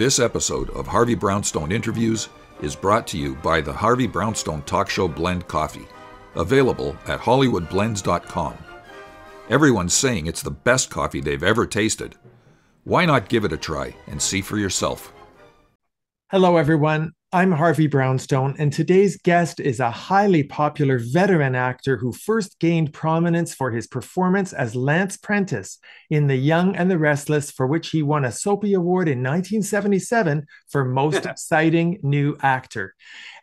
This episode of Harvey Brownstone Interviews is brought to you by the Harvey Brownstone Talk Show Blend Coffee, available at hollywoodblends.com. Everyone's saying it's the best coffee they've ever tasted. Why not give it a try and see for yourself? Hello, everyone. I'm Harvey Brownstone, and today's guest is a highly popular veteran actor who first gained prominence for his performance as Lance Prentiss in The Young and the Restless, for which he won a Soapy Award in 1977 for Most Exciting New Actor.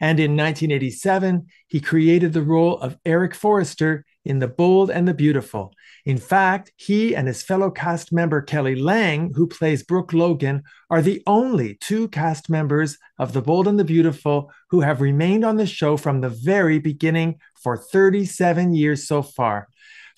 And in 1987, he created the role of Eric Forrester in The Bold and the Beautiful. In fact, he and his fellow cast member Kelly Lang, who plays Brooke Logan, are the only two cast members of The Bold and the Beautiful who have remained on the show from the very beginning for 37 years so far.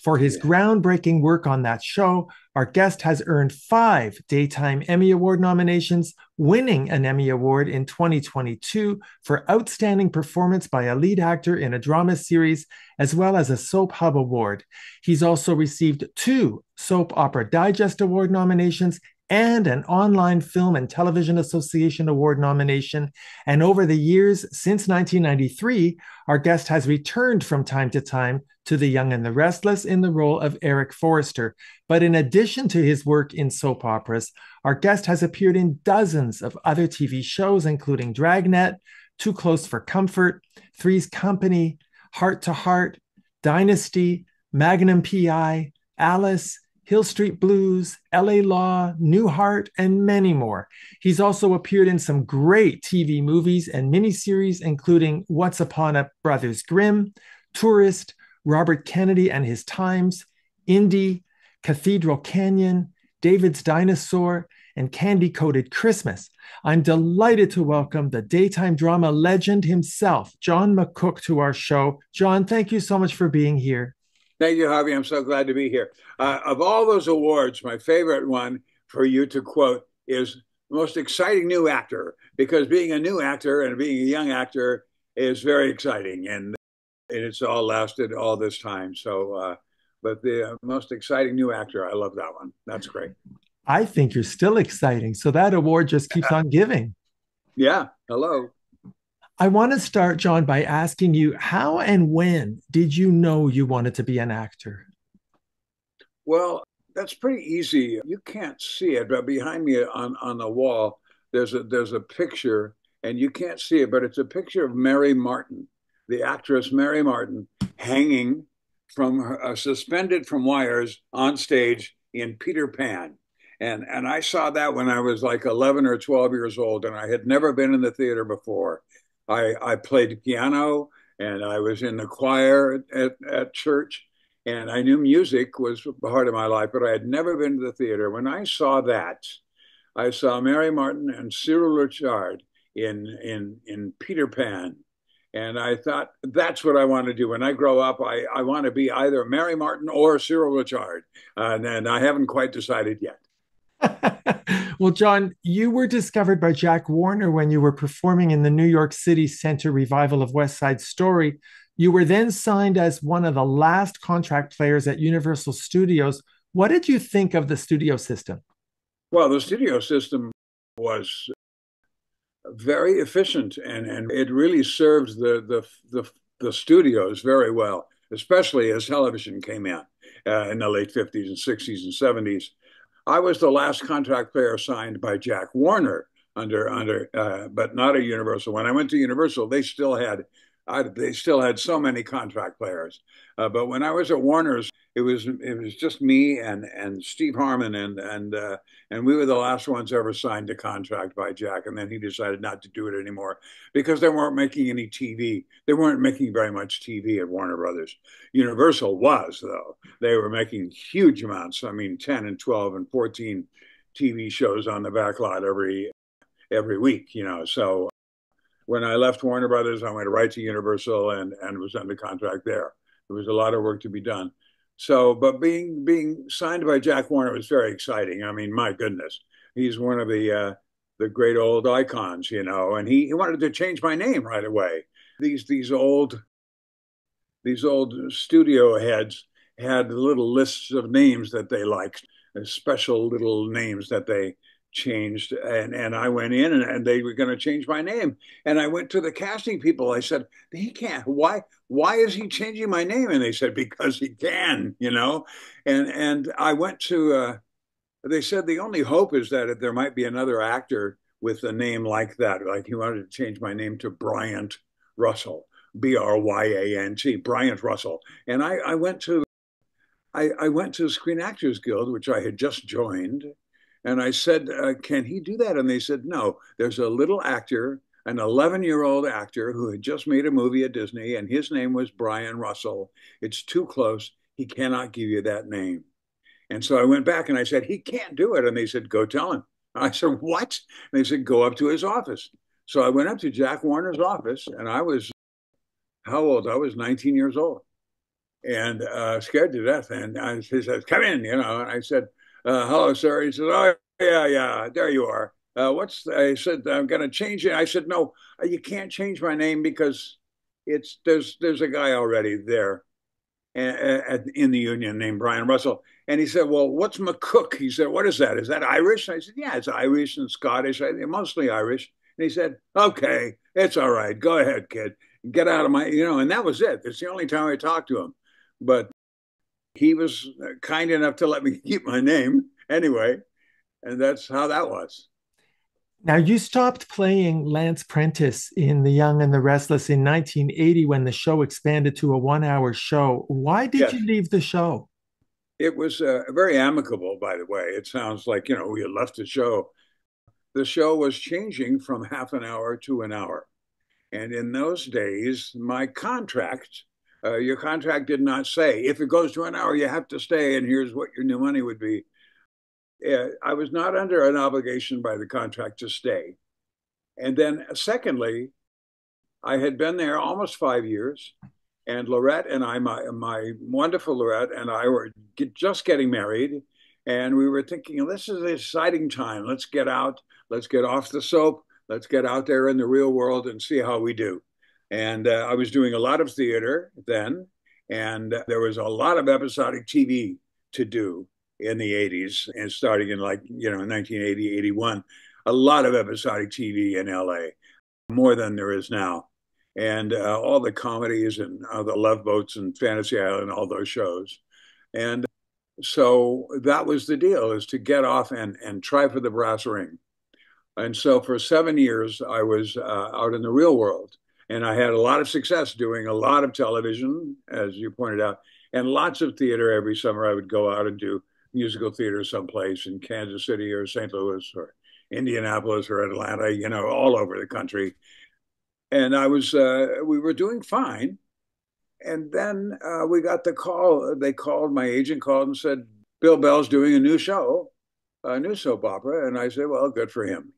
For his groundbreaking work on that show, our guest has earned 5 Daytime Emmy Award nominations, winning an Emmy Award in 2022 for Outstanding Performance by a Lead Actor in a Drama Series, as well as a Soap Hub Award. He's also received 2 Soap Opera Digest Award nominations and an Online Film and Television Association Award nomination. And over the years, since 1993, our guest has returned from time to time to The Young and the Restless in the role of Eric Forrester. But in addition to his work in soap operas, our guest has appeared in dozens of other TV shows, including Dragnet, Too Close for Comfort, Three's Company, Heart to Heart, Dynasty, Magnum P.I., Alice, Hill Street Blues, LA Law, Newhart, and many more. He's also appeared in some great TV movies and miniseries, including Once Upon a Brothers Grimm, Tourist, Robert Kennedy and His Times, Indy, Cathedral Canyon, David's Dinosaur, and Candy Coated Christmas. I'm delighted to welcome the daytime drama legend himself, John McCook, to our show. John, thank you so much for being here. Thank you, Harvey. I'm so glad to be here. Of all those awards, my favorite one for you to quote is Most Exciting New Actor, because being a new actor and being a young actor is very exciting, and it's all lasted all this time. So, but the Most Exciting New Actor, I love that one. That's great. I think you're still exciting. So that award just keeps on giving. Yeah. Hello. I want to start, John, by asking you, how and when did you know you wanted to be an actor? Well, that's pretty easy. You can't see it, but behind me on the wall, there's a picture, and you can't see it, but it's a picture of Mary Martin, the actress Mary Martin, hanging from suspended from wires on stage in Peter Pan. And I saw that when I was like 11 or 12 years old, and I had never been in the theater before. I played piano, and I was in the choir at church, and I knew music was part of my life, but I had never been to the theater. When I saw that, I saw Mary Martin and Cyril Ritchard in Peter Pan. And I thought, that's what I want to do. When I grow up, I want to be either Mary Martin or Cyril Ritchard. And I haven't quite decided yet. Well, John, you were discovered by Jack Warner when you were performing in the New York City Center revival of West Side Story. You were then signed as one of the last contract players at Universal Studios. What did you think of the studio system? Well, the studio system was very efficient, and it really served the studios very well, especially as television came in the late 50s and 60s and 70s. I was the last contract player signed by Jack Warner but not at Universal. When I went to Universal, they still had so many contract players. But when I was at Warner's, it was just me and Steve Harmon, and we were the last ones ever signed to contract by Jack. And then he decided not to do it anymore because they weren't making any TV. They weren't making very much TV at Warner Brothers. Universal was, though. They were making huge amounts. I mean, 10 and 12 and 14 TV shows on the back lot every week, So when I left Warner Brothers, I went right to Universal and was under contract there. There was a lot of work to be done. So, but being signed by Jack Warner was very exciting. I mean, my goodness, he's one of the great old icons, and he wanted to change my name right away. These old studio heads had little lists of names that they liked, special little names that they changed, and I went in, and they were going to change my name, and I went to the casting people. I said, he can't. Why is he changing my name? And they said, because he can, and I went to. They said the only hope is that there might be another actor with a name like that. Like he wanted to change my name to Bryant Russell, Bryant, Bryant Russell. And I went to the Screen Actors Guild, which I had just joined, and I said, can he do that? And they said, no, there's a little actor, an 11-year-old actor who had just made a movie at Disney, and his name was Brian Russell. It's too close. He cannot give you that name. And so I went back and I said, he can't do it. And they said, go tell him. I said, what? And they said, go up to his office. So I went up to Jack Warner's office, and I was, how old? I was 19 years old and scared to death. And he said, come in, And I said, hello, sir. He said, oh, yeah, there you are. I said, I'm going to change it. I said, no, you can't change my name because there's a guy already there in the union named Brian Russell. And he said, well, what's McCook? He said, what is that? Is that Irish? And I said, yeah, it's Irish and Scottish, mostly Irish. And he said, okay, it's all right. Go ahead, kid. Get out of my, and that was it. It's the only time I talked to him. But he was kind enough to let me keep my name anyway. And that's how that was. Now, you stopped playing Lance Prentiss in The Young and the Restless in 1980 when the show expanded to a 1-hour show. Why did you leave the show? It was very amicable, by the way. It sounds like, we had left the show. The show was changing from half an hour to an hour. And in those days, my contract, your contract did not say, if it goes to an hour, you have to stay, and here's what your new money would be. I was not under an obligation by the contract to stay. And then secondly, I had been there almost 5 years, and Lorette and I, my wonderful Lorette and I were just getting married, and we were thinking, this is an exciting time. Let's get out. Let's get off the soap. Let's get out there in the real world and see how we do. And I was doing a lot of theater then, and there was a lot of episodic TV to do in the 80s, and starting in 1980, 81, a lot of episodic TV in LA, more than there is now. And all the comedies and the Love Boats and Fantasy Island, all those shows. And so that was the deal, is to get off and try for the brass ring. And so for 7 years, I was out in the real world. And I had a lot of success doing a lot of television, as you pointed out, and lots of theater. Every summer I would go out and do musical theater someplace in Kansas City or St. Louis or Indianapolis or Atlanta, all over the country. And we were doing fine. And then we got the call. My agent called and said, Bill Bell's doing a new show, a new soap opera. And I said, well, good for him,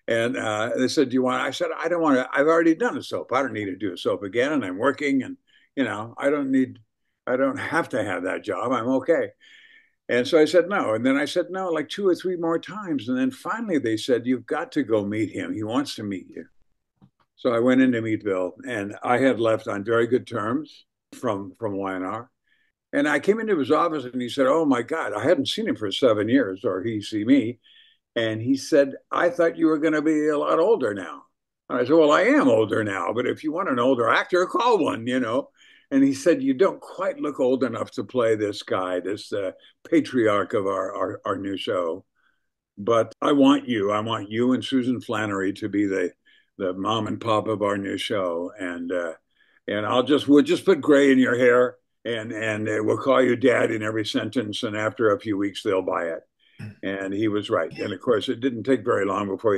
And they said, do you want, I said, I don't want to, I've already done a soap. I don't need to do a soap again. And I'm working, and, I don't have to have that job. I'm okay. And so I said no. And then I said no, like 2 or 3 more times. And then finally they said, you've got to go meet him. He wants to meet you. So I went in to meet Bill, and I had left on very good terms from Y&R. And I came into his office, and he said, oh my God, I hadn't seen him for 7 years, or he see me. And he said, I thought you were going to be a lot older now. And I said, well, I am older now, but if you want an older actor, call one, And he said, you don't quite look old enough to play this guy, this patriarch of our new show. But I want you and Susan Flannery to be the mom and pop of our new show. And we'll just put gray in your hair, and we'll call you Dad in every sentence. And after a few weeks, they'll buy it. And he was right. And of course, it didn't take very long before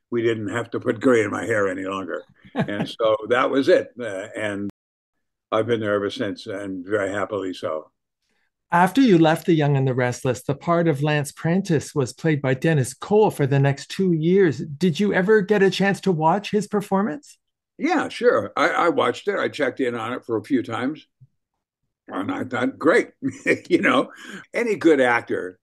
we didn't have to put gray in my hair any longer. And so that was it. And I've been there ever since, and very happily so. After you left The Young and the Restless, the part of Lance Prentiss was played by Dennis Cole for the next 2 years. Did you ever get a chance to watch his performance? Yeah, sure. I watched it. I checked in on it for a few times. And I thought, great. Any good actor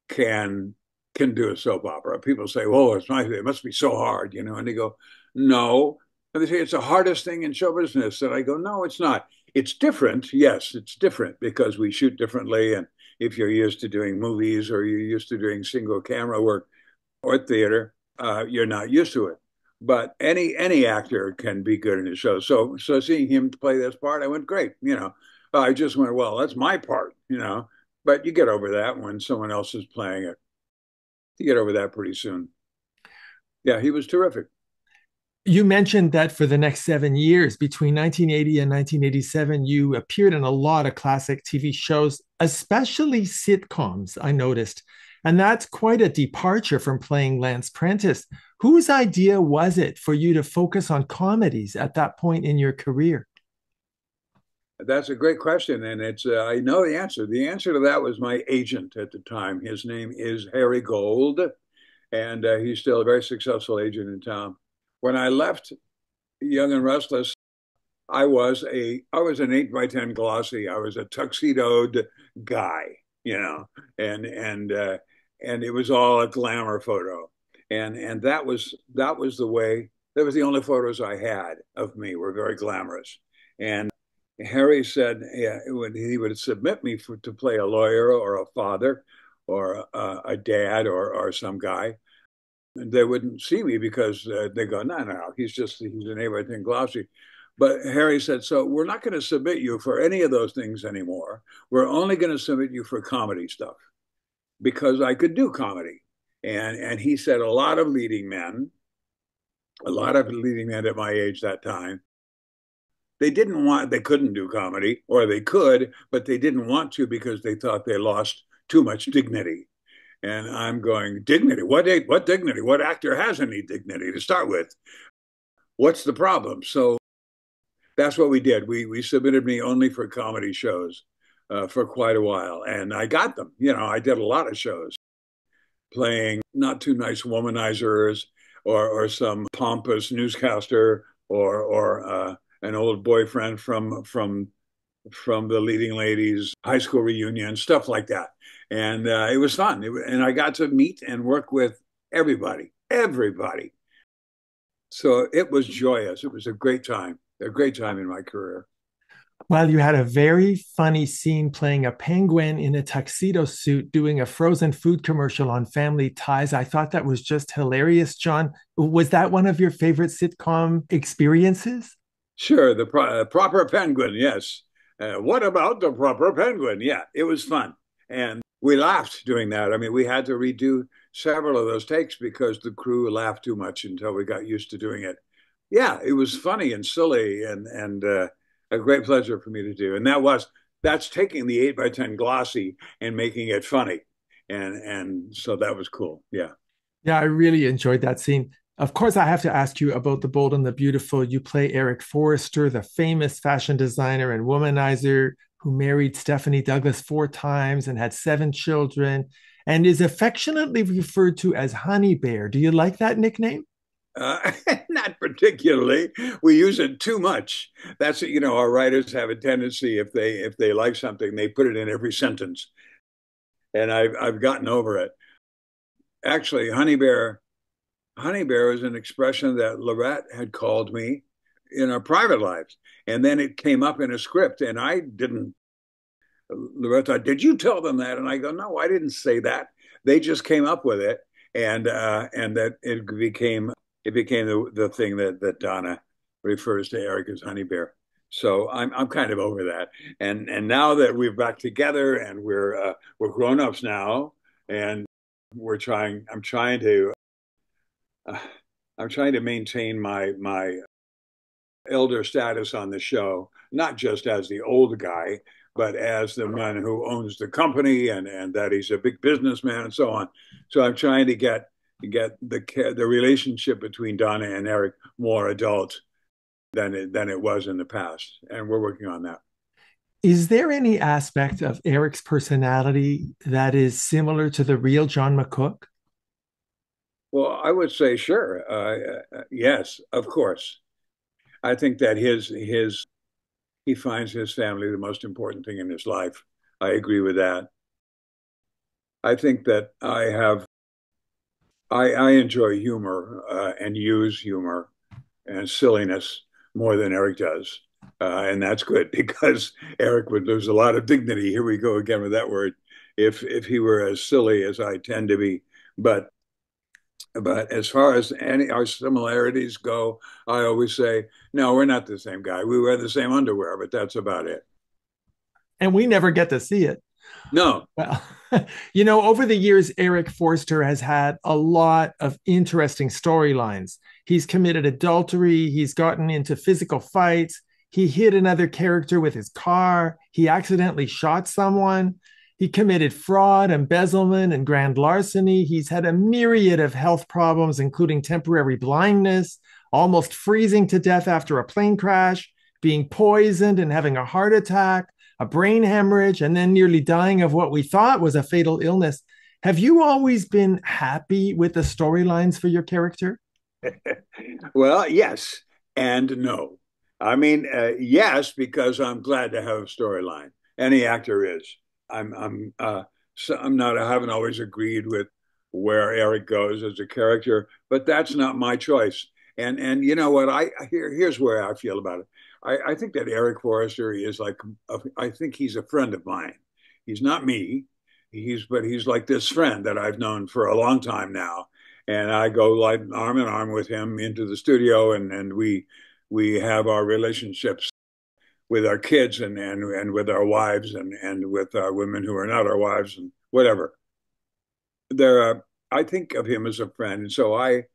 can do a soap opera. People say, "Oh, it must be so hard," and they go, "No." And they say it's the hardest thing in show business. And I go, "No, it's not. It's different. Yes, it's different because we shoot differently. And if you're used to doing movies or you're used to doing single camera work, or theater, you're not used to it. But any actor can be good in a show. So seeing him play this part, I went, great. I just went, well, that's my part. But you get over that when someone else is playing it. You get over that pretty soon. Yeah, he was terrific. You mentioned that for the next 7 years, between 1980 and 1987, you appeared in a lot of classic TV shows, especially sitcoms, I noticed. And that's quite a departure from playing Lance Prentiss. Whose idea was it for you to focus on comedies at that point in your career? That's a great question, and it's I know the answer. The answer to that was my agent at the time. His name is Harry Gold, and he's still a very successful agent in town. When I left Young and Restless, I was an 8x10 glossy. I was a tuxedoed guy, and it was all a glamour photo, and that was the way. That was the only photos I had of me were very glamorous, and Harry said, yeah, he would submit me to play a lawyer or a father or a dad or some guy. And they wouldn't see me because they go, no, he's an everything glossy. But Harry said, so we're not going to submit you for any of those things anymore. We're only going to submit you for comedy stuff because I could do comedy. And he said a lot of leading men at my age that time, they couldn't do comedy, or they could, but they didn't want to because they thought they lost too much dignity. And I'm going, dignity? What dignity? What actor has any dignity to start with? What's the problem? So that's what we did. We submitted me only for comedy shows for quite a while, and I got them. I did a lot of shows playing not too nice womanizers or some pompous newscaster or an old boyfriend from the leading ladies high school reunion, stuff like that. And it was fun. And I got to meet and work with everybody. So it was joyous. It was a great time in my career. Well, you had a very funny scene playing a penguin in a tuxedo suit doing a frozen food commercial on Family Ties. I thought that was just hilarious, John. Was that one of your favorite sitcom experiences? Sure, the proper penguin, yes. What about the proper penguin? Yeah, it was fun. And we laughed doing that. I mean, we had to redo several of those takes because the crew laughed too much until we got used to doing it. Yeah, it was funny and silly and a great pleasure for me to do. And that's taking the 8x10 glossy and making it funny. And so that was cool. Yeah. Yeah, I really enjoyed that scene. Of course, I have to ask you about The Bold and the Beautiful. You play Eric Forrester, the famous fashion designer and womanizer who married Stephanie Douglas 4 times and had 7 children and is affectionately referred to as Honey Bear. Do you like that nickname? Uh, Not particularly. We use it too much. That's our writers have a tendency if they like something, they put it in every sentence, and I've gotten over it. Actually, Honey Bear is an expression that Lorette had called me in our private lives, and then it came up in a script, and I didn't. Lorette thought, "Did you tell them that?" And I go, "No, I didn't say that. They just came up with it, and that it became the thing that Donna refers to Eric as Honey Bear. So I'm kind of over that. And now that we're back together and we're grown-ups now, and I'm trying to uh, maintain my elder status on the show, not just as the old guy, but as the man who owns the company and that he's a big businessman and so on. So I'm trying to get the relationship between Donna and Eric more adult than it was in the past, and we're working on that. Is there any aspect of Eric's personality that is similar to the real John McCook? Well, I would say sure. Yes, of course. I think that he finds his family the most important thing in his life. I agree with that. I think that I enjoy humor and use humor and silliness more than Eric does. And that's good because Eric would lose a lot of dignity. Here we go again with that word. If he were as silly as I tend to be. But But as far as any our similarities go, I always say, no, we're not the same guy. We wear the same underwear, but that's about it. And we never get to see it. No. Well, over the years, Eric Forrester has had a lot of interesting storylines. He's committed adultery, he's gotten into physical fights, he hit another character with his car, he accidentally shot someone, he committed fraud, embezzlement, and grand larceny. He's had a myriad of health problems, including temporary blindness, almost freezing to death after a plane crash, being poisoned and having a heart attack, a brain hemorrhage, and then nearly dying of what we thought was a fatal illness. Have you always been happy with the storylines for your character? Well, yes and no. I mean, yes, because I'm glad to have a storyline. Any actor is. I'm not. I haven't always agreed with where Eric goes as a character, but that's not my choice. And you know what? Here's where I feel about it. I think that Eric Forrester is I think he's a friend of mine. He's not me. But he's like this friend that I've known for a long time now. And I go like arm in arm with him into the studio, and we have our relationships with our kids and with our wives and with our women who are not our wives and whatever. I think of him as a friend, and so I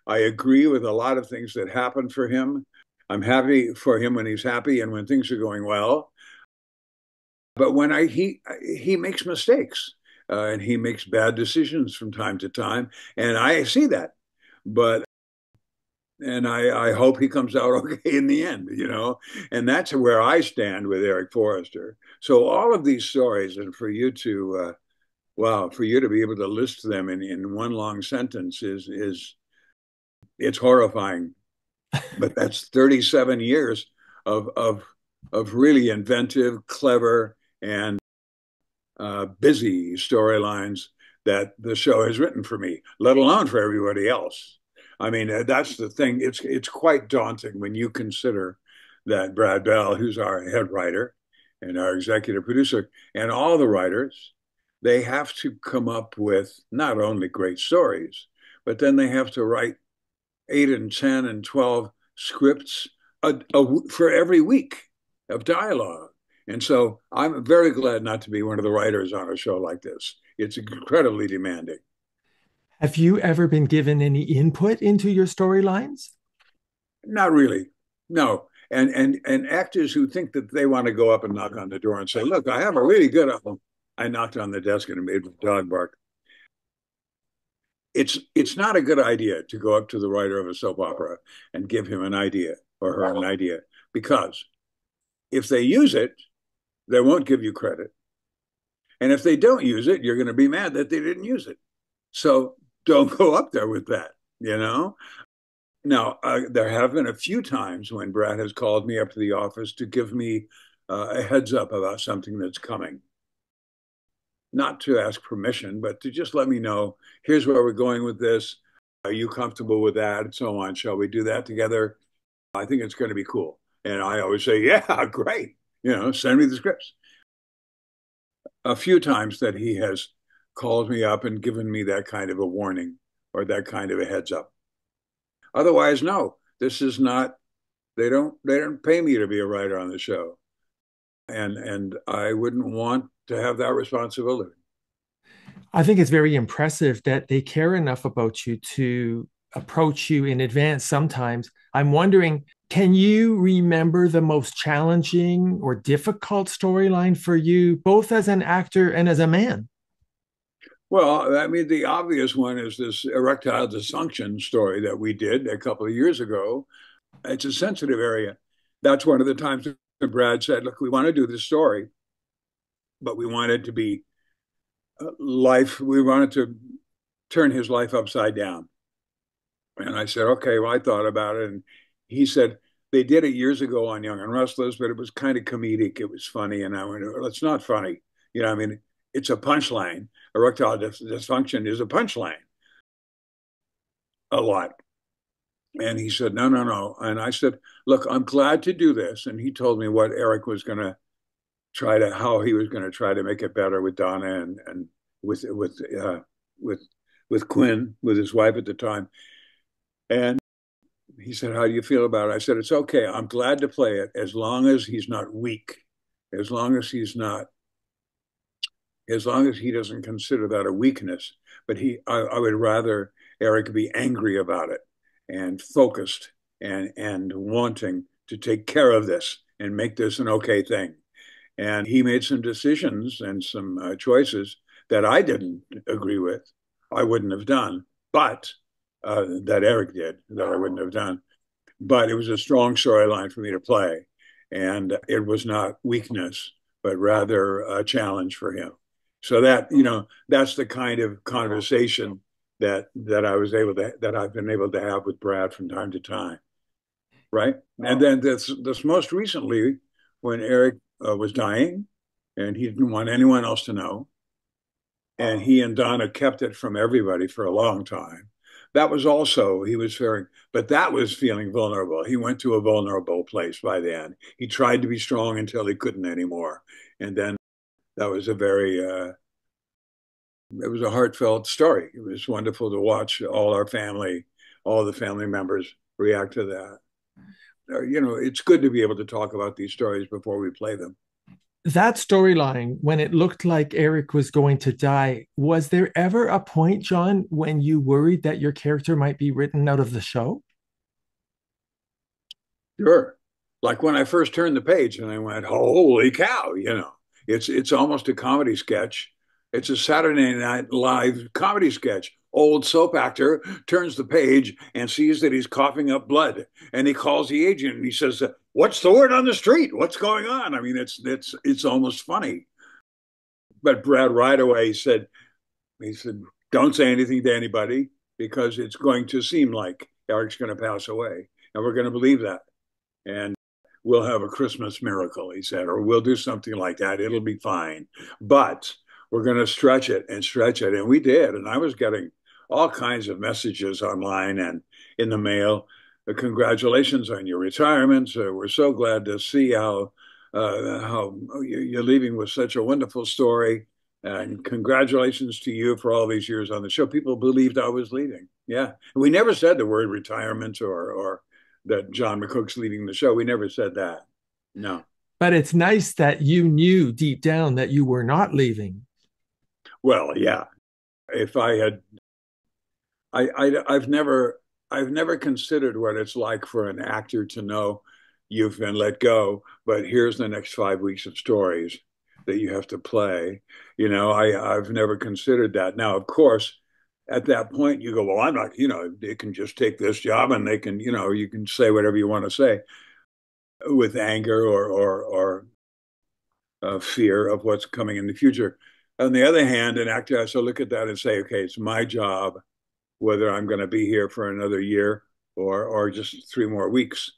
agree with a lot of things that happen for him. I'm happy for him when he's happy and when things are going well. But when he makes mistakes and he makes bad decisions from time to time, and I see that. But and I hope he comes out okay in the end, and that's where I stand with Eric Forrester. So all of these stories, and for you to wow, for you to be able to list them in one long sentence is it's horrifying. But that's 37 years of really inventive, clever, and busy storylines that the show has written for me, let alone for everybody else. I mean, that's the thing. It's quite daunting when you consider that Brad Bell, who's our head writer and our executive producer, and all the writers, they have to come up with not only great stories, but then they have to write 8 and 10 and 12 scripts for every week of dialogue. And so I'm very glad not to be one of the writers on a show like this. It's incredibly demanding. Have you ever been given any input into your storylines? Not really. No. And actors who think that they want to go up and knock on the door and say, look, I have a really good album. I knocked on the desk and it made the dog bark. It's not a good idea to go up to the writer of a soap opera and give him an idea or her an idea, because if they use it, they won't give you credit. And if they don't use it, you're going to be mad that they didn't use it. So don't go up there with that, Now, there have been a few times when Brad has called me up to the office to give me a heads up about something that's coming. Not to ask permission, but to just let me know, here's where we're going with this. Are you comfortable with that? And so on. Shall we do that together? I think it's going to be cool. And I always say, yeah, great. Send me the scripts. A few times that he has called me up and given me that kind of a warning or that kind of a heads up. Otherwise, no, this is not, they don't pay me to be a writer on the show. And I wouldn't want to have that responsibility. I think it's very impressive that they care enough about you to approach you in advance sometimes. I'm wondering, can you remember the most challenging or difficult storyline for you, both as an actor and as a man? Well, I mean, the obvious one is this erectile dysfunction story that we did a couple of years ago. It's a sensitive area. That's one of the times that Brad said, look, we want to do this story, but we want it to be life. We wanted to turn his life upside down. And I said, okay, well, I thought about it. And he said, they did it years ago on Young and Restless, but it was kind of comedic. It was funny. And I went, well, it's not funny. I mean, it's a punchline. Erectile dysfunction is a punchline. A lot. And he said, no, no, no. And I said, look, I'm glad to do this. And he told me what Eric was going to how he was going to try to make it better with Donna and with with Quinn, with his wife at the time. And he said, "How do you feel about it?" I said, "It's okay. I'm glad to play it as long as he's not weak, as long as he's not, as long as he doesn't consider that a weakness. But I would rather Eric be angry about it and focused and wanting to take care of this and make this an okay thing." And he made some decisions and some choices that I didn't agree with. I wouldn't have done, but that Eric did, that I wouldn't have done. But it was a strong storyline for me to play. And it was not weakness, but rather a challenge for him. So that, that's the kind of conversation that I was able to, that I've been able to have with Brad from time to time. Right. And then this most recently, when Eric was dying and he didn't want anyone else to know, and he and Donna kept it from everybody for a long time. That was also, he was fearing, but that was feeling vulnerable. He went to a vulnerable place by then. He tried to be strong until he couldn't anymore. And then that was a very, it was a heartfelt story. It was wonderful to watch all our family, all the family members react to that. It's good to be able to talk about these stories before we play them. That storyline, when it looked like Eric was going to die, was there ever a point, John, when you worried that your character might be written out of the show? Sure. Like when I first turned the page and I went, holy cow, it's almost a comedy sketch. It's a Saturday Night Live comedy sketch. Old soap actor turns the page and sees that he's coughing up blood. And he calls the agent and he says, "What's the word on the street? What's going on?" I mean, it's almost funny. But Brad right away said, "Don't say anything to anybody because it's going to seem like Eric's going to pass away. And we're going to believe that. And we'll have a Christmas miracle," he said, "or we'll do something like that. It'll be fine. But we're going to stretch it and stretch it." And we did. And I was getting all kinds of messages online and in the mail. Congratulations on your retirement. We're so glad to see how you're leaving with such a wonderful story. And congratulations to you for all these years on the show. People believed I was leaving. Yeah. We never said the word retirement or that John McCook's leaving the show. We never said that. No. But it's nice that you knew deep down that you were not leaving. Well, yeah. If I had, I've never considered what it's like for an actor to know you've been let go, but here's the next 5 weeks of stories that you have to play. I've never considered that. Now, of course, at that point you go, well, I'm not, they can just take this job and they can, you can say whatever you want to say with anger or fear of what's coming in the future. On the other hand, an actor has to look at that and say, okay, it's my job, whether I'm going to be here for another year or just 3 more weeks,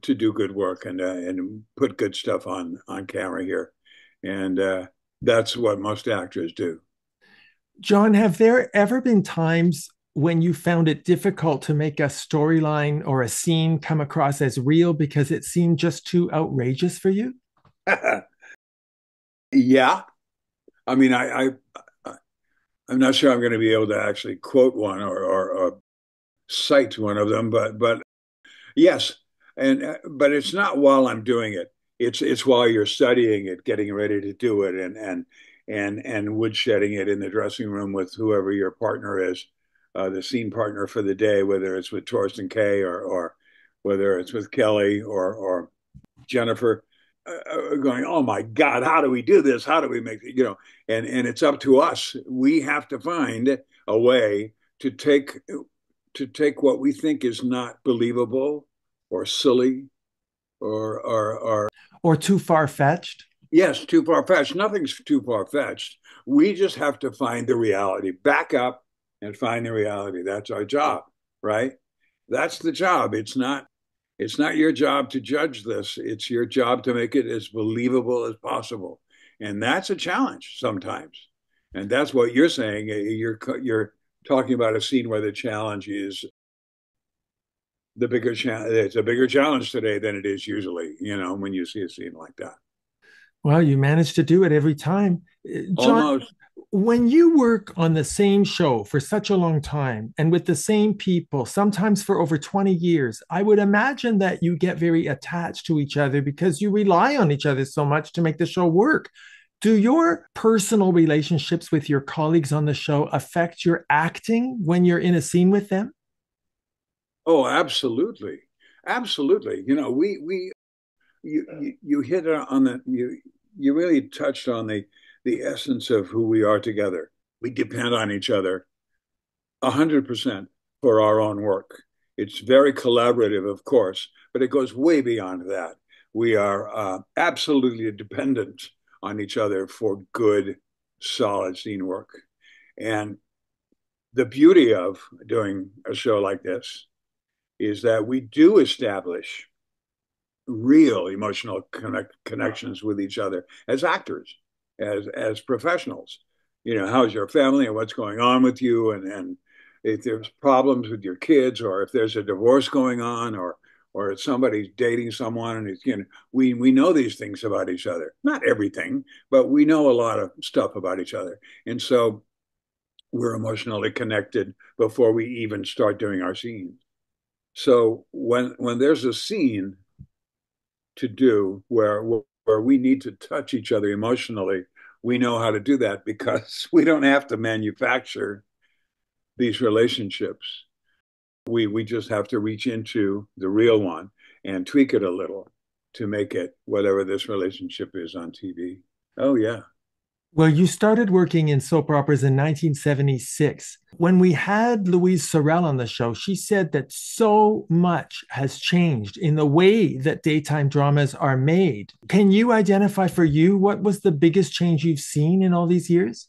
to do good work and put good stuff on camera here. And that's what most actors do. John, have there ever been times when you found it difficult to make a storyline or a scene come across as real because it seemed just too outrageous for you? Yeah. I mean, I'm not sure I'm going to be able to actually quote one or cite one of them, but yes. But it's not while I'm doing it. It's while you're studying it, getting ready to do it, and woodshedding it in the dressing room with whoever your partner is, the scene partner for the day, whether it's with Torsten Kay or whether it's with Kelly or Jennifer, going, oh my God, how do we do this? How do we make it? And it's up to us. We have to find a way to take what we think is not believable or silly or too far-fetched. Yes, too far-fetched. Nothing's too far-fetched. We just have to find the reality, back up and find the reality. That's our job, right? That's the job. It's not your job to judge this. It's your job to make it as believable as possible. And that's a challenge sometimes. And that's what you're saying. You're talking about a scene where the challenge is the bigger challenge. It's a bigger challenge today than it is usually, when you see a scene like that. Well, you manage to do it every time. John, almost. When you work on the same show for such a long time and with the same people, sometimes for over 20 years, I would imagine that you get very attached to each other because you rely on each other so much to make the show work. Do your personal relationships with your colleagues on the show affect your acting when you're in a scene with them? Oh, absolutely. Absolutely. You know, you hit on you really touched on the essence of who we are together. We depend on each other 100% for our own work. It's very collaborative, of course, but it goes way beyond that. We are absolutely dependent on each other for good, solid scene work. And the beauty of doing a show like this is that we do establish real emotional connections with each other as actors, as professionals. You know, how's your family and what's going on with you, and if there's problems with your kids, or if there's a divorce going on, or if somebody's dating someone, and it's, you know, we know these things about each other. Not everything, but we know a lot of stuff about each other, and so we're emotionally connected before we even start doing our scenes. So when there's a scene to do where we need to touch each other emotionally, we know how to do that because we don't have to manufacture these relationships. We just have to reach into the real one and tweak it a little to make it whatever this relationship is on TV. Oh yeah. Well, you started working in soap operas in 1976. When we had Louise Sorel on the show, she said that so much has changed in the way that daytime dramas are made. Can you identify for you what was the biggest change you've seen in all these years?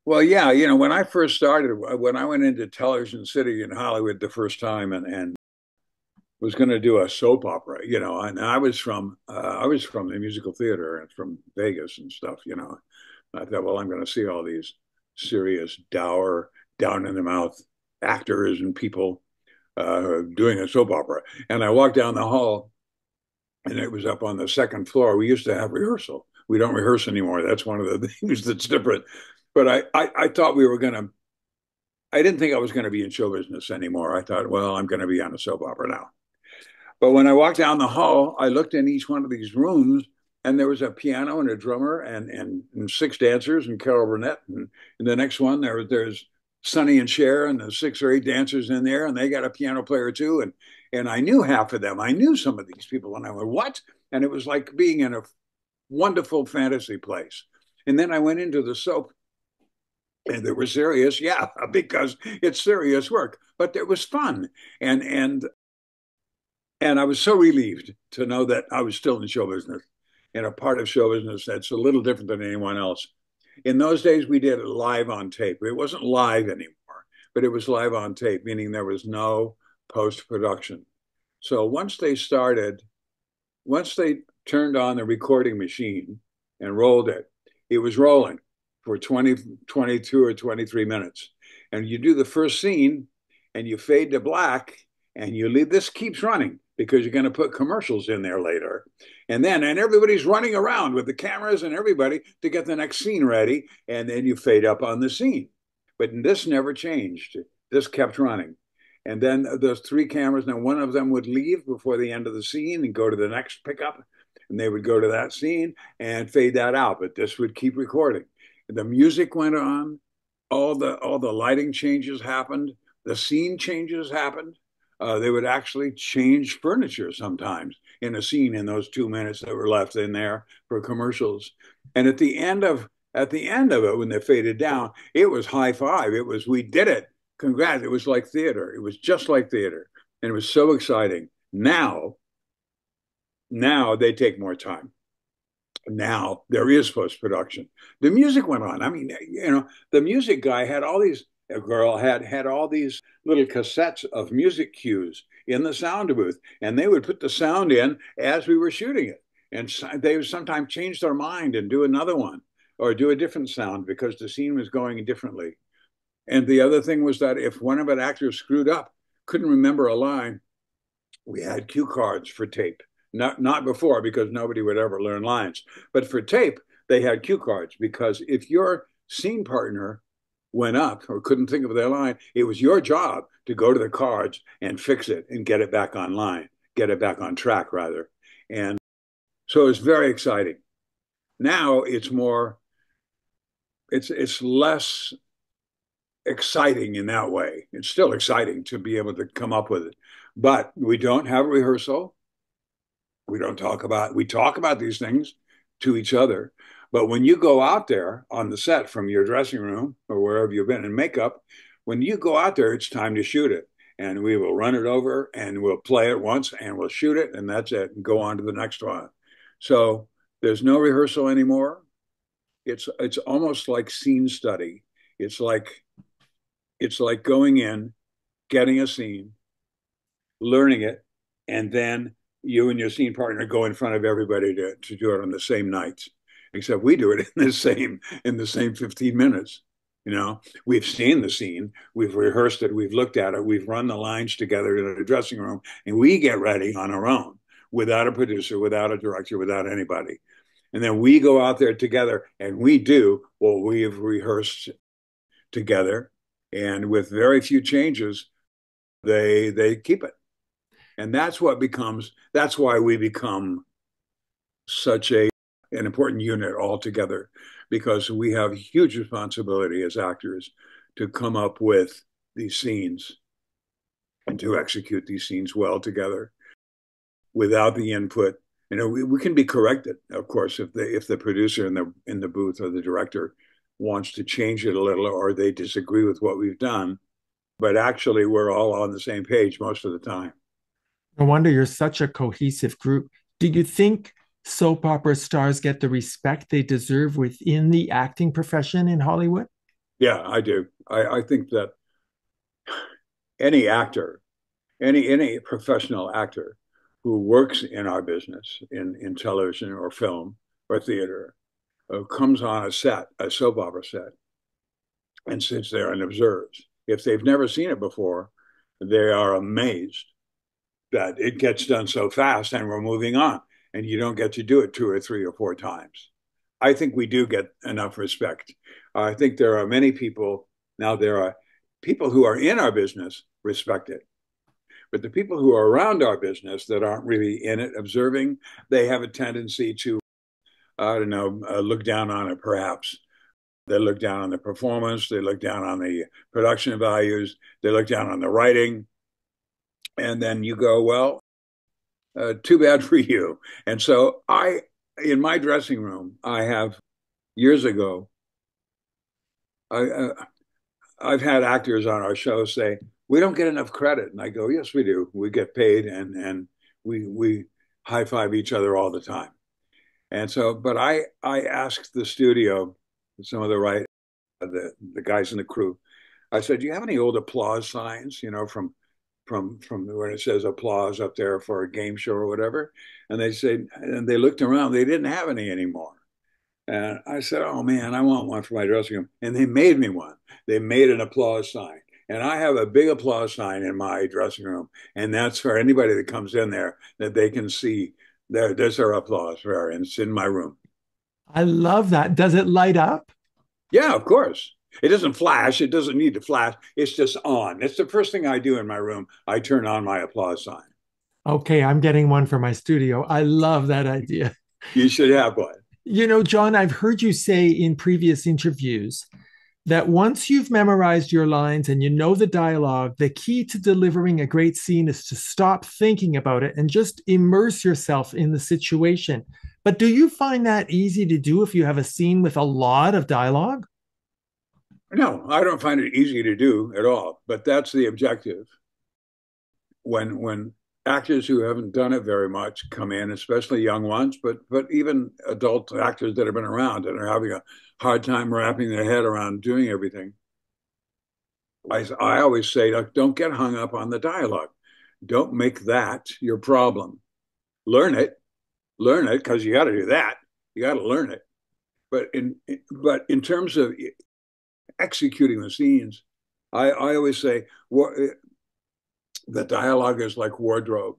Well, yeah, you know, when I first started, when I went into Television City in Hollywood the first time and was going to do a soap opera, you know, and I was from the musical theater and from Vegas and stuff, you know. I thought, well, I'm going to see all these serious, dour, down in the mouth actors and people doing a soap opera. And I walked down the hall, and it was up on the second floor. We used to have rehearsal. We don't rehearse anymore. That's one of the things that's different. But I thought we were going to. I didn't think I was going to be in show business anymore. I thought, well, I'm going to be on a soap opera now. But when I walked down the hall, I looked in each one of these rooms, and there was a piano and a drummer and six dancers and Carol Burnett. And in the next one, there's Sonny and Cher and the six or eight dancers in there, and they got a piano player too. And I knew half of them. I knew some of these people, and I went, what? And it was like being in a wonderful fantasy place. And then I went into the soap, and they were serious, yeah, because it's serious work, but it was fun. And I was so relieved to know that I was still in show business, in a part of show business that's a little different than anyone else. In those days, we did it live on tape. It wasn't live anymore, but it was live on tape, meaning there was no post-production. So once they turned on the recording machine and rolled it, it was rolling for 20, 22 or 23 minutes. And you do the first scene and you fade to black and you leave, this keeps running because you're going to put commercials in there later. And everybody's running around with the cameras and everybody to get the next scene ready. And then you fade up on the scene. But this never changed. This kept running. And then those three cameras, now one of them would leave before the end of the scene and go to the next pickup. And they would go to that scene and fade that out. But this would keep recording. The music went on. All the lighting changes happened. The scene changes happened. They would actually change furniture sometimes in a scene in those 2 minutes that were left in there for commercials. And at the end of it, when they faded down, it was high five. It was, we did it. Congrats. It was like theater. It was just like theater. And it was so exciting. Now they take more time. Now there is post-production. The music went on. I mean, you know, the music guy had all these, a girl had all these little cassettes of music cues in the sound booth, and they would put the sound in as we were shooting it. And they would sometimes change their mind and do another one or do a different sound because the scene was going differently. And the other thing was that if one of the actors screwed up, couldn't remember a line, we had cue cards for tape. Not before, because nobody would ever learn lines. But for tape, they had cue cards because if your scene partner went up or couldn't think of their line, it was your job to go to the cards and fix it and get it back online, get it back on track, rather. And so it's very exciting. Now it's more, it's less exciting in that way. It's still exciting to be able to come up with it, but we don't have rehearsal. We talk about these things to each other. But when you go out there on the set from your dressing room or wherever you've been in makeup, when you go out there, it's time to shoot it. And we will run it over and we'll play it once and we'll shoot it and that's it and go on to the next one. So there's no rehearsal anymore. It's almost like scene study. It's like going in, getting a scene, learning it, and then you and your scene partner go in front of everybody to do it on the same nights. Except we do it in the same 15 minutes. You know, we've seen the scene, we've rehearsed it, we've looked at it, we've run the lines together in the dressing room, and we get ready on our own without a producer, without a director, without anybody. And then we go out there together and we do what we have rehearsed together. And with very few changes, they keep it. And that's why we become such an important unit altogether, because we have huge responsibility as actors to come up with these scenes and to execute these scenes well together without the input. You know, we can be corrected, of course, if the producer in the booth or the director wants to change it a little or they disagree with what we've done. But actually, we're all on the same page most of the time. No wonder you're such a cohesive group. Do you think soap opera stars get the respect they deserve within the acting profession in Hollywood? Yeah, I do. I think that any actor, any professional actor who works in our business, in television or film or theater, comes on a soap opera set, and sits there and observes. If they've never seen it before, they are amazed that it gets done so fast and we're moving on and you don't get to do it 2 or 3 or 4 times. I think we do get enough respect. I think there are many people, now there are people who are in our business respect it. But the people who are around our business that aren't really in it observing, they have a tendency to, I don't know, look down on it perhaps. They look down on the performance, they look down on the production values, they look down on the writing. And then you go, well, too bad for you. And so in my dressing room, I have years ago, I've had actors on our show say, we don't get enough credit. And I go, yes, we do. We get paid and we high five each other all the time. And so, but I asked the studio, some of the guys in the crew, I said, do you have any old applause signs, you know, from when it says applause up there for a game show or whatever? And they said, and they looked around, they didn't have any anymore. And I said, oh man, I want one for my dressing room. And they made me one. They made an applause sign. And I have a big applause sign in my dressing room. And that's for anybody that comes in there that they can see there's our applause for her. And it's in my room. I love that. Does it light up? Yeah, of course. It doesn't flash. It doesn't need to flash. It's just on. It's the first thing I do in my room. I turn on my applause sign. Okay, I'm getting one for my studio. I love that idea. You should have one. You know, John, I've heard you say in previous interviews that once you've memorized your lines and you know the dialogue, the key to delivering a great scene is to stop thinking about it and just immerse yourself in the situation. But do you find that easy to do if you have a scene with a lot of dialogue? No, I don't find it easy to do at all, but that's the objective. When actors who haven't done it very much come in, especially young ones, but even adult actors that have been around and are having a hard time wrapping their head around doing everything, I always say, don't get hung up on the dialogue. Don't make that your problem. Learn it because you got to do that. You got to learn it. But in terms of executing the scenes, I always say the dialogue is like wardrobe.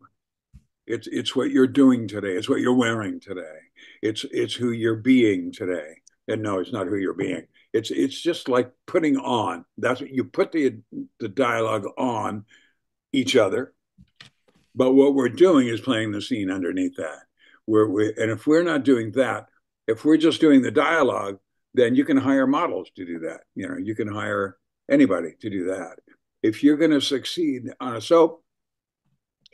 It's what you're doing today. It's what you're wearing today. It's who you're being today. And no, it's not who you're being. It's just like putting on. That's what you put the dialogue on each other. But what we're doing is playing the scene underneath that. And if we're not doing that, if we're just doing the dialogue, then you can hire models to do that. You know, you can hire anybody to do that. If you're going to succeed on a soap,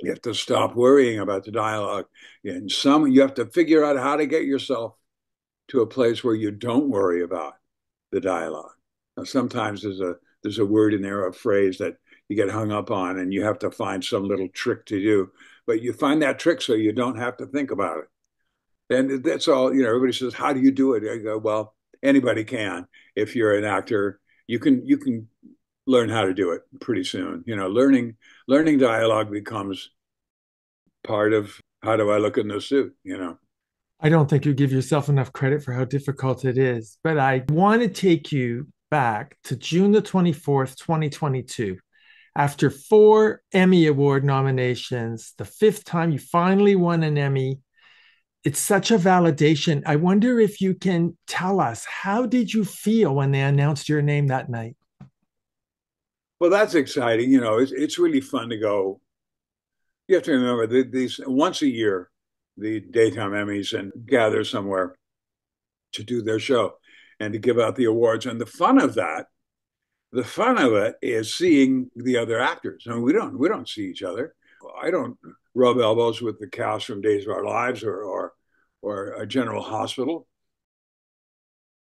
you have to stop worrying about the dialogue. And you have to figure out how to get yourself to a place where you don't worry about the dialogue. Now, sometimes there's a word in there, a phrase that you get hung up on, and you have to find some little trick to do. But you find that trick so you don't have to think about it. And that's all. You know, everybody says, "How do you do it?" I go, "Well, anybody can. If you're an actor, you can learn how to do it pretty soon. You know, learning dialogue becomes part of how do I look in the suit. You know." I don't think you give yourself enough credit for how difficult it is, but I want to take you back to June the 24th, 2022. After 4 Emmy Award nominations, the 5th time you finally won an Emmy. It's such a validation. I wonder if you can tell us, how did you feel when they announced your name that night? Well, that's exciting. You know, it's really fun to go. You have to remember these once a year, the Daytime Emmys and gather somewhere to do their show and to give out the awards. And the fun of it is seeing the other actors. I mean, we don't see each other. I don't rub elbows with the cast from Days of Our Lives or a General Hospital.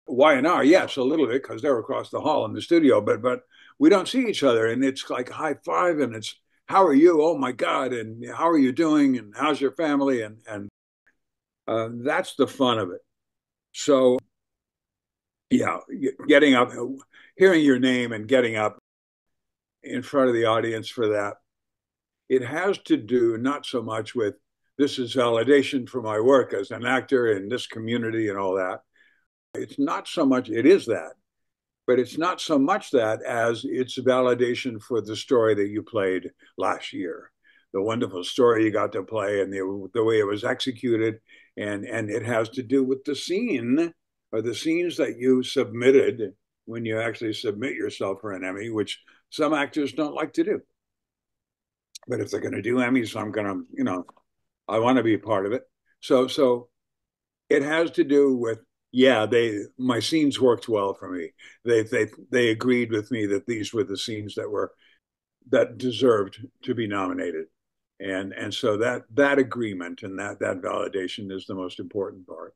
Y&R, yes, a little bit because they're across the hall in the studio, but we don't see each other, and it's like high five, and it's how are you? Oh my God, and how are you doing? And how's your family? And that's the fun of it. So yeah, getting up, hearing your name, and getting up in front of the audience for that. It has to do not so much with this is validation for my work as an actor in this community and all that. It's not so much, it is that, but it's not so much that as it's validation for the story that you played last year, the wonderful story you got to play and the way it was executed. And it has to do with the scene or the scenes that you submitted when you actually submit yourself for an Emmy, which some actors don't like to do. But if they're going to do Emmys, I'm going to, you know, I want to be part of it. So it has to do with, yeah, my scenes worked well for me. They agreed with me that these were the scenes that deserved to be nominated. And so that agreement and that validation is the most important part.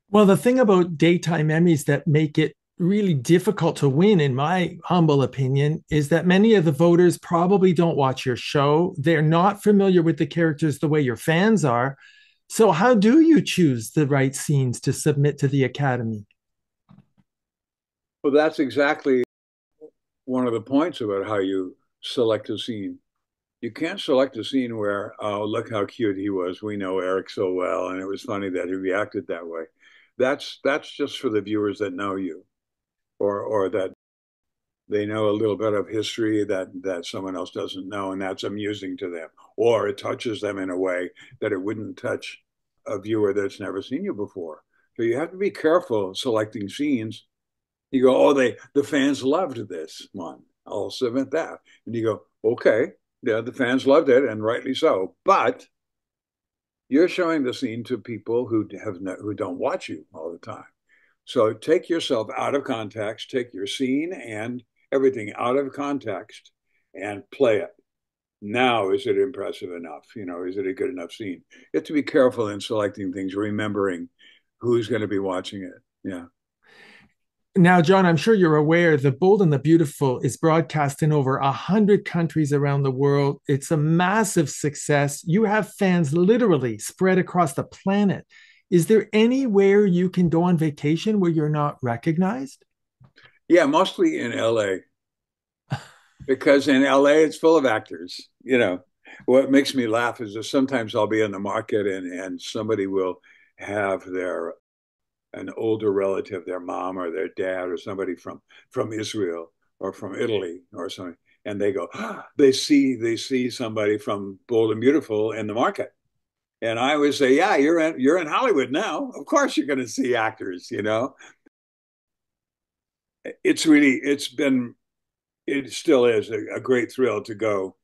Well, the thing about daytime Emmys that make it really difficult to win, in my humble opinion, is that many of the voters probably don't watch your show. They're not familiar with the characters the way your fans are. So how do you choose the right scenes to submit to the Academy? Well, that's exactly one of the points about how you select a scene. You can't select a scene where, oh, look how cute he was. We know Eric so well, and it was funny that he reacted that way. That's just for the viewers that know you, or that they know a little bit of history that someone else doesn't know, and that's amusing to them, or it touches them in a way that it wouldn't touch a viewer that's never seen you before. So you have to be careful selecting scenes. You go, oh, the fans loved this one. I'll submit that, and you go, okay, yeah, the fans loved it, and rightly so. But you're showing the scene to people who don't watch you all the time. So take yourself out of context, take your scene and everything out of context and play it. Now, is it impressive enough? You know, is it a good enough scene? You have to be careful in selecting things, remembering who's going to be watching it. Yeah. Now, John, I'm sure you're aware The Bold and the Beautiful is broadcast in over 100 countries around the world. It's a massive success. You have fans literally spread across the planet. Is there anywhere you can go on vacation where you're not recognized? Yeah, mostly in LA. Because in LA, it's full of actors. You know, what makes me laugh is that sometimes I'll be in the market and somebody will have an older relative, their mom or their dad or somebody from Israel or from Italy or something, and they go, they see somebody from Bold and Beautiful in the market, and I always say, yeah, you're in Hollywood now. Of course, you're going to see actors, you know. it still is a great thrill to go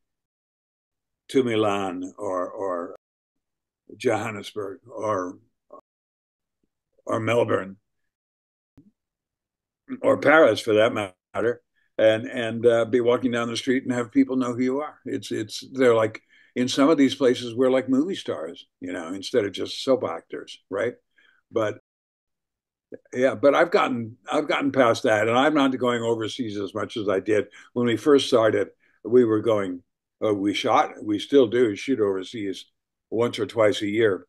to Milan or Johannesburg or Melbourne or Paris for that matter, and be walking down the street and have people know who you are. They're like, in some of these places we're like movie stars, instead of just soap actors, right? But yeah, but I've gotten past that, and I'm not going overseas as much as I did when we first started. We were going, we still do shoot overseas once or twice a year.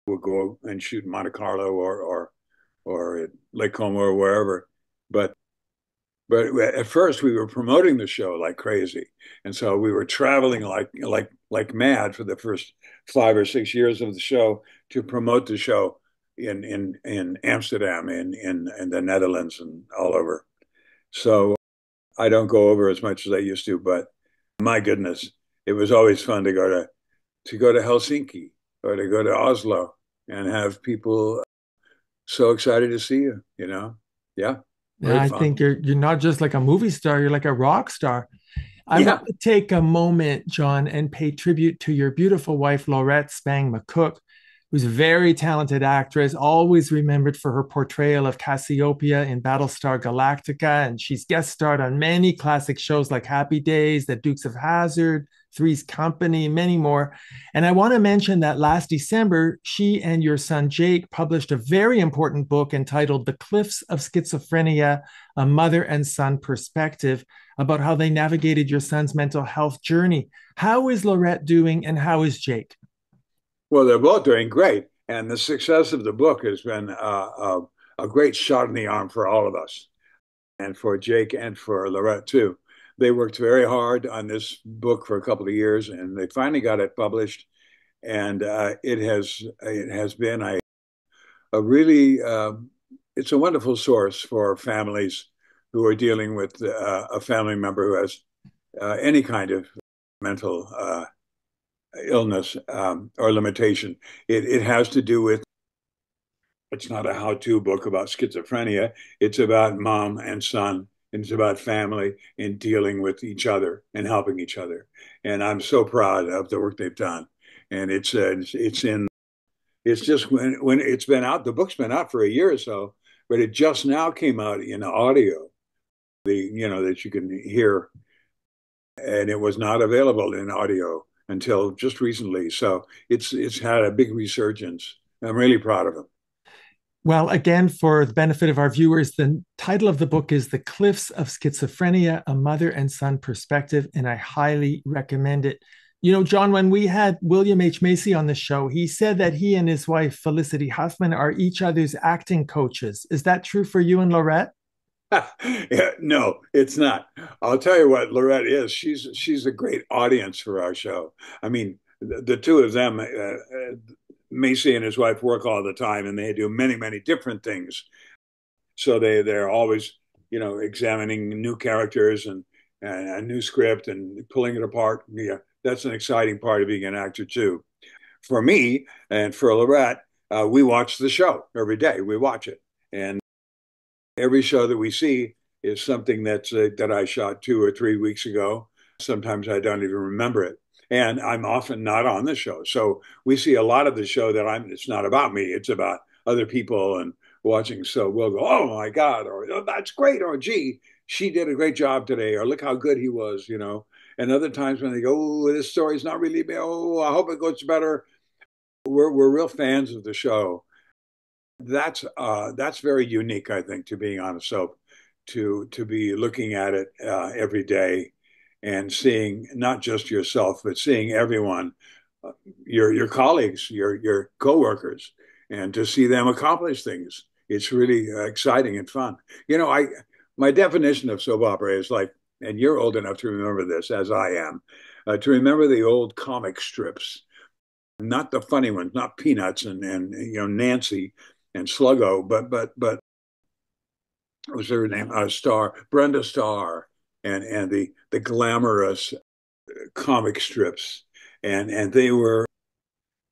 We'll go and shoot in Monte Carlo or at Lake Como or wherever. But but at first we were promoting the show like crazy, and so we were traveling like mad for the first 5 or 6 years of the show to promote the show in Amsterdam, in the Netherlands, and all over. So I don't go over as much as I used to, but my goodness, it was always fun to go to Helsinki or to go to Oslo and have people so excited to see you, Yeah, Yeah, very I fun. think you're not just like a movie star, you're like a rock star. I want Yeah. to take a moment, John, and pay tribute to your beautiful wife, Laurette Spang McCook, who's a very talented actress, always remembered for her portrayal of Cassiopeia in Battlestar Galactica. And she's guest starred on many classic shows like Happy Days, The Dukes of Hazzard, Three's Company, many more. And I want to mention that last December, she and your son Jake published a very important book entitled The Cliffs of Schizophrenia, A Mother and Son Perspective, about how they navigated your son's mental health journey. How is Laurette doing, and how is Jake? Well, they're both doing great, and the success of the book has been a great shot in the arm for all of us, and for Jake and for Lorette too. They worked very hard on this book for a couple of years, and they finally got it published. And it has been a really it's a wonderful source for families who are dealing with a family member who has any kind of mental illness or limitation. It has to do with, it's not a how-to book about schizophrenia. It's about mom and son. And it's about family and dealing with each other and helping each other. And I'm so proud of the work they've done. And it's just when it's been out, the book's been out for a year or so, but it just now came out in audio, that you can hear, and it was not available in audio until just recently. So it's had a big resurgence. I'm really proud of them. Well, again, for the benefit of our viewers, the title of the book is The Cliffs of Schizophrenia, A Mother and Son Perspective, and I highly recommend it. John, when we had William H. Macy on the show, he said that he and his wife, Felicity Huffman, are each other's acting coaches. Is that true for you and Laurette? Yeah, no, it's not. I'll tell you what Lorette is. She's a great audience for our show. I mean, the two of them, Macy and his wife, work all the time, and they do many, many different things. So they're always, examining new characters and a new script and pulling it apart. Yeah, that's an exciting part of being an actor too. For me and for Lorette, we watch the show every day. We watch it, and every show that we see is something that I shot 2 or 3 weeks ago. Sometimes I don't even remember it. And I'm often not on the show. So we see a lot of the show it's not about me, it's about other people and watching. So we'll go, oh my God, or oh, that's great, or gee, she did a great job today, or look how good he was. And other times when they go, oh, this story's not really, oh, I hope it goes better. We're real fans of the show. That's very unique, I think, to being on a soap, to be looking at it every day and seeing not just yourself, but seeing everyone, uh, your colleagues, your coworkers, and to see them accomplish things. It's really exciting and fun. I my definition of soap opera is like, and you're old enough to remember this, as I am, to remember the old comic strips, not the funny ones, not Peanuts and Nancy and Sluggo, but what was her name? Star, Brenda Starr, and the glamorous comic strips, and they were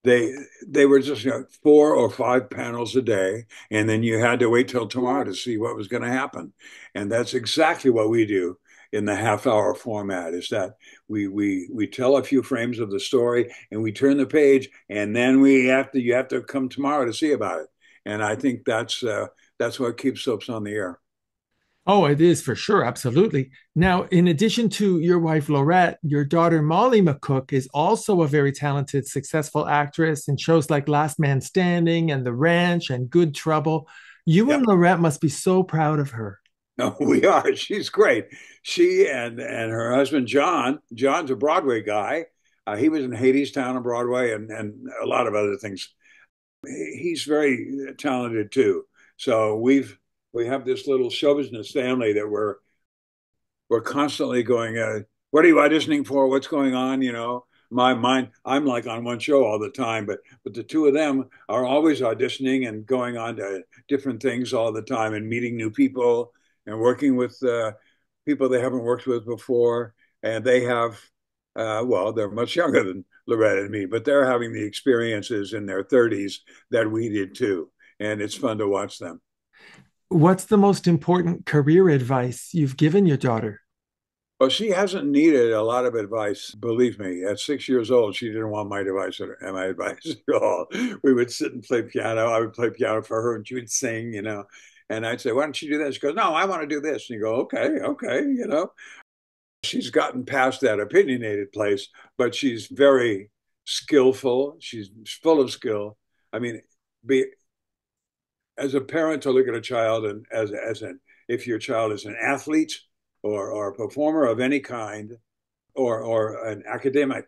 they they were just 4 or 5 panels a day, and then you had to wait till tomorrow to see what was going to happen. And that's exactly what we do in the half-hour format. Is that we tell a few frames of the story, and we turn the page, and then we have to you have to come tomorrow to see about it. And I think that's what keeps soaps on the air. Oh, it is for sure. Absolutely. Now, in addition to your wife, Laurette, your daughter, Molly McCook, is also a very talented, successful actress in shows like Last Man Standing and The Ranch and Good Trouble. You and Yep. Laurette must be so proud of her. No, we are. She's great. She and her husband John. John's a Broadway guy. He was in Hadestown on Broadway and a lot of other things. He's very talented too. So we have this little show business family that we're constantly going, what are you auditioning for? What's going on? My mind, I'm like on one show all the time, but the two of them are always auditioning and going on to different things all the time and meeting new people and working with people they haven't worked with before. And they have, well, they're much younger than Loretta and me, but they're having the experiences in their 30s that we did too. And it's fun to watch them. What's the most important career advice you've given your daughter? Well, she hasn't needed a lot of advice. Believe me, at 6 years old, she didn't want my advice or my advice at all. We would sit and play piano. I would play piano for her, and she would sing. And I'd say, "Why don't you do this?" She goes, "No, I want to do this." And you go, "Okay, okay." She's gotten past that opinionated place, but she's very skillful. She's full of skill. I mean, be as a parent to look at a child and as an if your child is an athlete or a performer of any kind or an academic,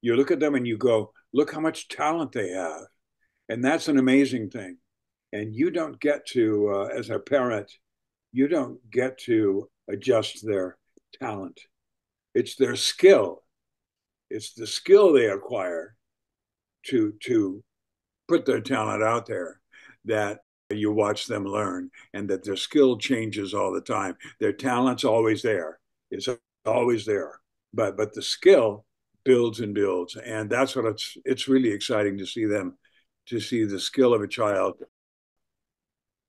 you look at them and you go, look how much talent they have. And that's an amazing thing. And you don't get to, as a parent, you don't get to adjust their talent. It's their skill. It's the skill they acquire to put their talent out there that you watch them learn and that their skill changes all the time. Their talent's always there. It's always there. But the skill builds and builds. And that's what it's really exciting to see the skill of a child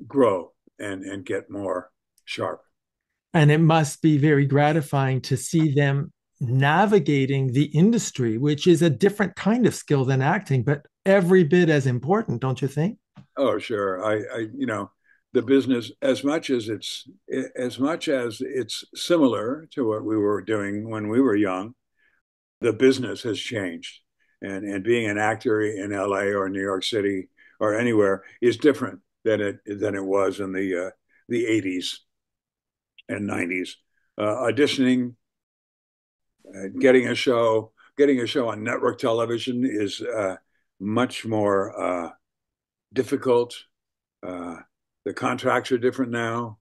grow and get more sharp. And it must be very gratifying to see them navigating the industry, which is a different kind of skill than acting, but every bit as important, don't you think? Oh, sure. The business, as much as it's similar to what we were doing when we were young, the business has changed. And being an actor in LA or New York City or anywhere is different than it was in the 80s and 90s. Auditioning, getting a show on network television is much more difficult. Uh, the contracts are different now.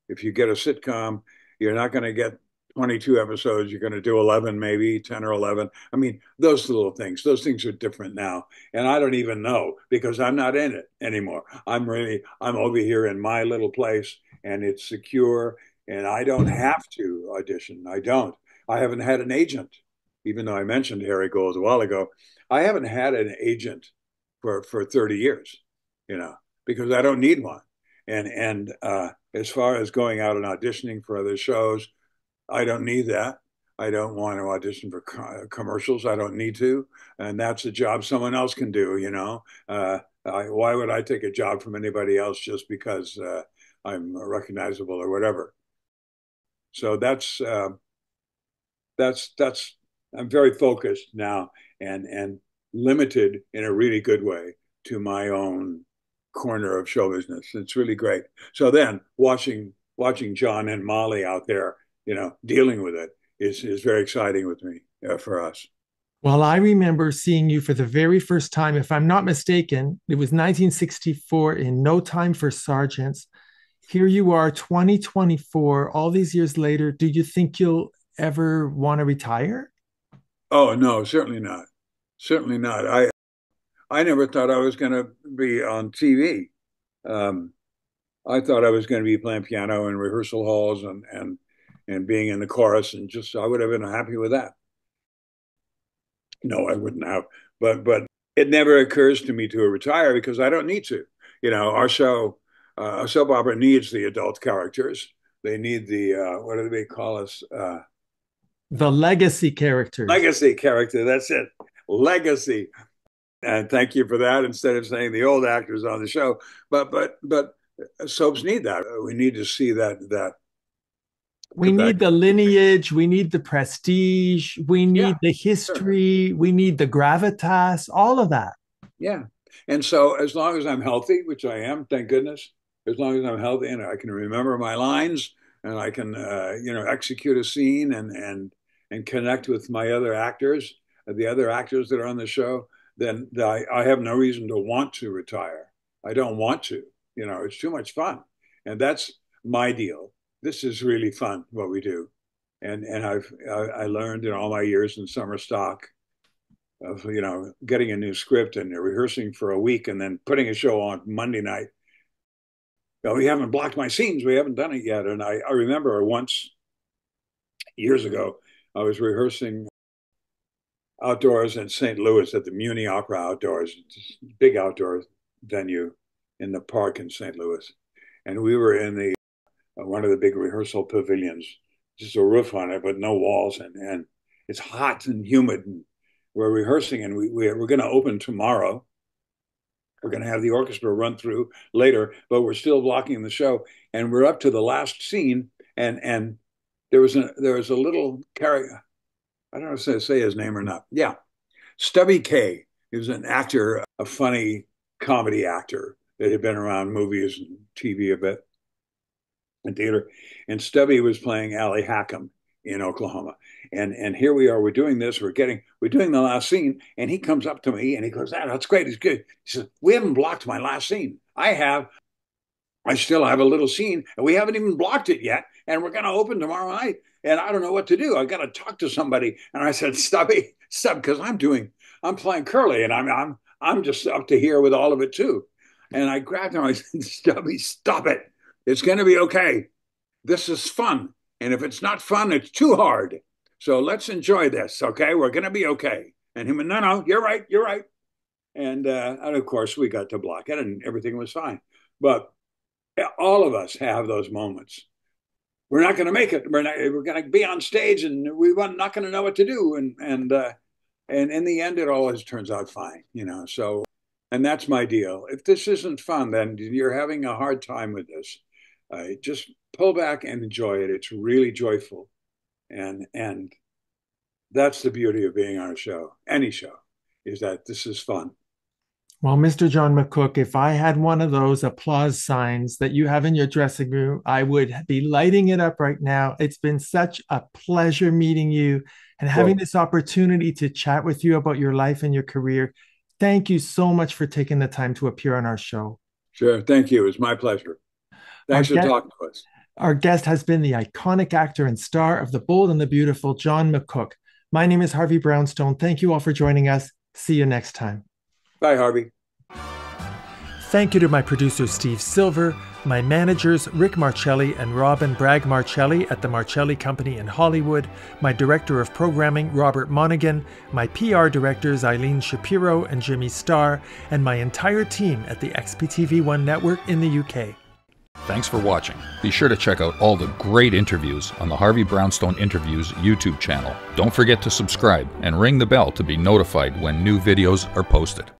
If you get a sitcom, you're not going to get 22 episodes. You're going to do 11, maybe 10 or 11. I mean, those things are different now. And I don't even know because I'm not in it anymore. I'm over here in my little place and it's secure and I don't have to audition. I don't. I haven't had an agent, even though I mentioned Harry Gold a while ago. I haven't had an agent for 30 years, because I don't need one. And as far as going out and auditioning for other shows, I don't need that. I don't want to audition for commercials. I don't need to, and that's a job someone else can do. Why would I take a job from anybody else just because I'm recognizable or whatever? So that's I'm very focused now and limited in a really good way to my own corner of show business. It's really great. So then watching John and Molly out there, dealing with it is very exciting with me for us. Well, I remember seeing you for the very first time. If I'm not mistaken, it was 1964 in No Time for Sergeants. Here you are, 2024, all these years later. Do you think you'll ever want to retire? Oh no, certainly not. Certainly not. I never thought I was going to be on TV. Um, I thought I was going to be playing piano in rehearsal halls and being in the chorus and just I would have been happy with that. No, I wouldn't have. But it never occurs to me to retire because I don't need to. Our show, a soap opera needs the adult characters. They need the what do they call us? The legacy characters. Legacy character. That's it. Legacy. And thank you for that. Instead of saying the old actors on the show, but soaps need that. We need to see that. We need the lineage. We need the prestige. We need the sure. history. We need the gravitas. All of that. Yeah. And so as long as I'm healthy, which I am, thank goodness, as long as I'm healthy and I can remember my lines and I can, execute a scene and connect with my other actors, the other actors that are on the show, then I have no reason to want to retire. I don't want to. It's too much fun. And that's my deal. This is really fun, what we do. And I learned in all my years in summer stock of, getting a new script and rehearsing for a week and then putting a show on Monday night. We haven't blocked my scenes. We haven't done it yet. And I remember once years ago, I was rehearsing outdoors in St. Louis at the Muni Opera Outdoors, big outdoor venue in the park in St. Louis. And we were in the one of the big rehearsal pavilions, just a roof on it, but no walls. And it's hot and humid. And we're rehearsing and we're going to open tomorrow. We're going to have the orchestra run through later, but we're still blocking the show. And we're up to the last scene. And there was a little character. I don't know if I say his name or not. Yeah. Stubby K. He was an actor, a funny comedy actor that had been around movies and TV a bit and theater. And Stubby was playing Allie Hackham in Oklahoma. And here we are, we're doing this, we're doing the last scene. And he comes up to me and he goes, that's great, it's good. He says, we haven't blocked my last scene. I still have a little scene and we haven't even blocked it yet. And we're going to open tomorrow night. And I don't know what to do. I got to talk to somebody. And I said, Stub, because I'm playing Curly and I'm just up to here with all of it too. And I grabbed him. I said, Stubby, stop it. It's going to be okay. This is fun. And if it's not fun, it's too hard. So let's enjoy this. Okay. We're going to be okay. And he went, no, you're right. You're right. And of course we got to block it and everything was fine. But all of us have those moments. We're not going to make it. We're going to be on stage and we're not going to know what to do. And in the end, it always turns out fine, so, and that's my deal. If this isn't fun, then you're having a hard time with this. Just pull back and enjoy it. It's really joyful. And that's the beauty of being on a show, any show, is that this is fun. Well, Mr. John McCook, if I had one of those applause signs that you have in your dressing room, I would be lighting it up right now. It's been such a pleasure meeting you and having this opportunity to chat with you about your life and your career. Thank you so much for taking the time to appear on our show. Sure. Thank you. It's my pleasure. Thanks for talking to us. Our guest has been the iconic actor and star of The Bold and the Beautiful, John McCook. My name is Harvey Brownstone. Thank you all for joining us. See you next time. Bye, Harvey. Thank you to my producer, Steve Silver, my managers, Rick Marcelli and Robin Bragg Marcelli at the Marcelli Company in Hollywood, my director of programming, Robert Monaghan, my PR directors, Eileen Shapiro and Jimmy Starr, and my entire team at the XPTV1 network in the UK. Thanks for watching. Be sure to check out all the great interviews on the Harvey Brownstone Interviews YouTube channel. Don't forget to subscribe and ring the bell to be notified when new videos are posted.